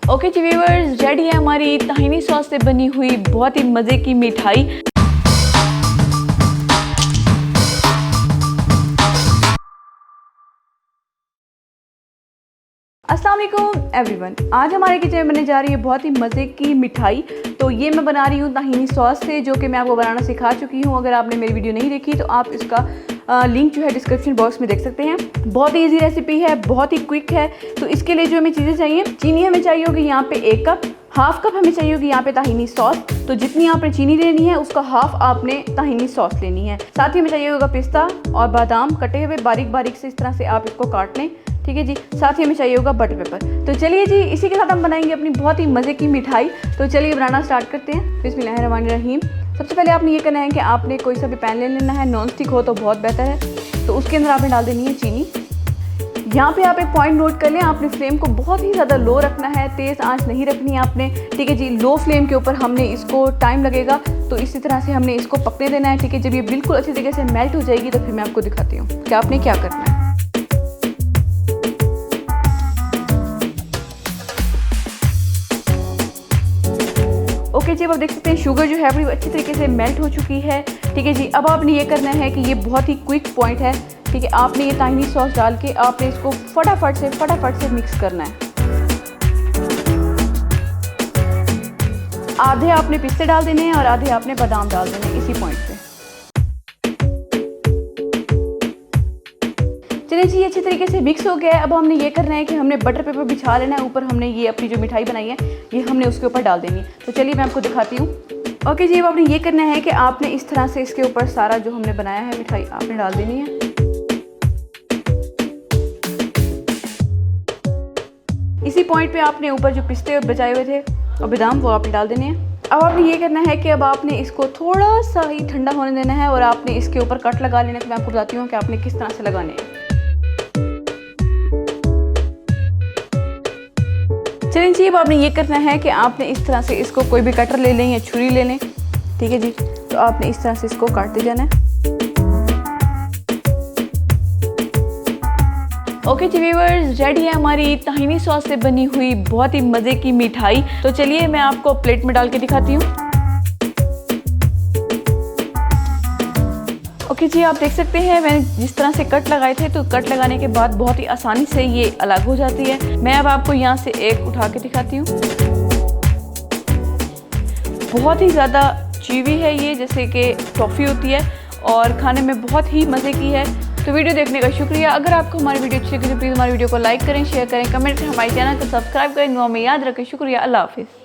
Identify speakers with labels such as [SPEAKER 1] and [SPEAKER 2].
[SPEAKER 1] Okay जी viewers, ready है हमारी ताहिनी sauce से बनी हुई बहुत ही मज़े की मिठाई। अस्सलाम वालेकुम एवरीवन, आज हमारे किचन में बनने जा रही है बहुत ही मज़े की मिठाई। तो ये मैं बना रही हूँ ताहिनी सॉस से, जो कि मैं आपको बनाना सिखा चुकी हूँ। अगर आपने मेरी वीडियो नहीं देखी तो आप इसका लिंक जो है डिस्क्रिप्शन बॉक्स में देख सकते हैं। बहुत ही ईजी रेसिपी है, बहुत ही क्विक है। तो इसके लिए जो हमें चीज़ें चाहिए, चीनी हमें चाहिए होगी यहाँ पे 1 कप, हाफ कप हमें चाहिए होगी यहाँ पे ताहिनी सॉस। तो जितनी आपने चीनी लेनी है उसका हाफ आपने ताहिनी सॉस लेनी है। साथ ही हमें चाहिए होगा पिस्ता और बादाम कटे हुए बारीक बारीक से, इस तरह से आप इसको काट लें, ठीक है जी। साथ ही हमें चाहिए होगा बटर पेपर। तो चलिए जी, इसी के साथ हम बनाएंगे अपनी बहुत ही मज़े की मिठाई। तो चलिए बनाना स्टार्ट करते हैं। बिस्मिल्लाहिर्रहमानिर्रहीम। सबसे पहले आपने ये करना है कि आपने कोई सा भी पैन ले लेना है, नॉन स्टिक हो तो बहुत बेहतर है। तो उसके अंदर आपने डाल देनी है चीनी। यहाँ पे आप एक पॉइंट नोट कर लें, आपने फ्लेम को बहुत ही ज़्यादा लो रखना है, तेज़ आंच नहीं रखनी है आपने, ठीक है जी। लो फ्लेम के ऊपर हमने इसको टाइम लगेगा, तो इसी तरह से हमने इसको पकने देना है, ठीक है। जब ये बिल्कुल अच्छी तरीके से मेल्ट हो जाएगी तो फिर मैं आपको दिखाती हूँ कि आपने क्या करना है। ओके जी, अब आप देख सकते हैं शुगर जो है बड़ी अच्छी तरीके से मेल्ट हो चुकी है, ठीक है जी। अब आपने ये करना है कि ये बहुत ही क्विक पॉइंट है, ठीक है। आपने ये ताहिनी सॉस डाल के आपने इसको फटाफट से मिक्स करना है। आधे आपने पिस्ते डाल देने हैं और आधे आपने बादाम डाल देने हैं इसी पॉइंट पे। चलिए जी, अच्छी तरीके से मिक्स हो गया है। अब हमने ये करना है कि हमने बटर पेपर बिछा लेना है ऊपर। हमने ये अपनी जो मिठाई बनाई है ये हमने उसके ऊपर डाल देनी है। तो चलिए मैं आपको दिखाती हूँ। ओके जी, अब आपने ये करना है कि आपने इस तरह से इसके ऊपर सारा जो हमने बनाया है मिठाई आपने डाल देनी है। इसी पॉइंट पे आपने ऊपर जो पिस्ते बचाए हुए थे और बादाम वो आपने डाल देने हैं। अब आपने ये करना है कि अब आपने इसको थोड़ा सा ही ठंडा होने देना है और आपने इसके ऊपर कट लगा लेना है। तो मैं आपको बताती हूँ कि आपने किस तरह से लगाने हैं। चलिए जी, अब आपने ये करना है कि आपने इस तरह से इसको कोई भी कटर ले लें या छुरी ले लें, ठीक है जी। तो आपने इस तरह से इसको काटते जाना है। ओके जी व्यूअर्स, रेडी है हमारी ताहिनी सॉस से बनी हुई बहुत ही मज़े की मिठाई। तो चलिए मैं आपको प्लेट में डाल के दिखाती हूँ। ओके जी, आप देख सकते हैं मैंने जिस तरह से कट लगाए थे, तो कट लगाने के बाद बहुत ही आसानी से ये अलग हो जाती है। मैं अब आपको यहाँ से एक उठा के दिखाती हूँ। बहुत ही ज़्यादा चीवी है ये, जैसे कि टॉफ़ी होती है, और खाने में बहुत ही मज़े की है। तो वीडियो देखने का शुक्रिया। अगर आपको हमारी वीडियो अच्छी लगी तो प्लीज़ हमारी वीडियो को लाइक करें, शेयर करें, कमेंट करें, हमारे चैनल को सब्सक्राइब करें। दुआ में याद रखें। शुक्रिया, अल्लाह हाफिज़।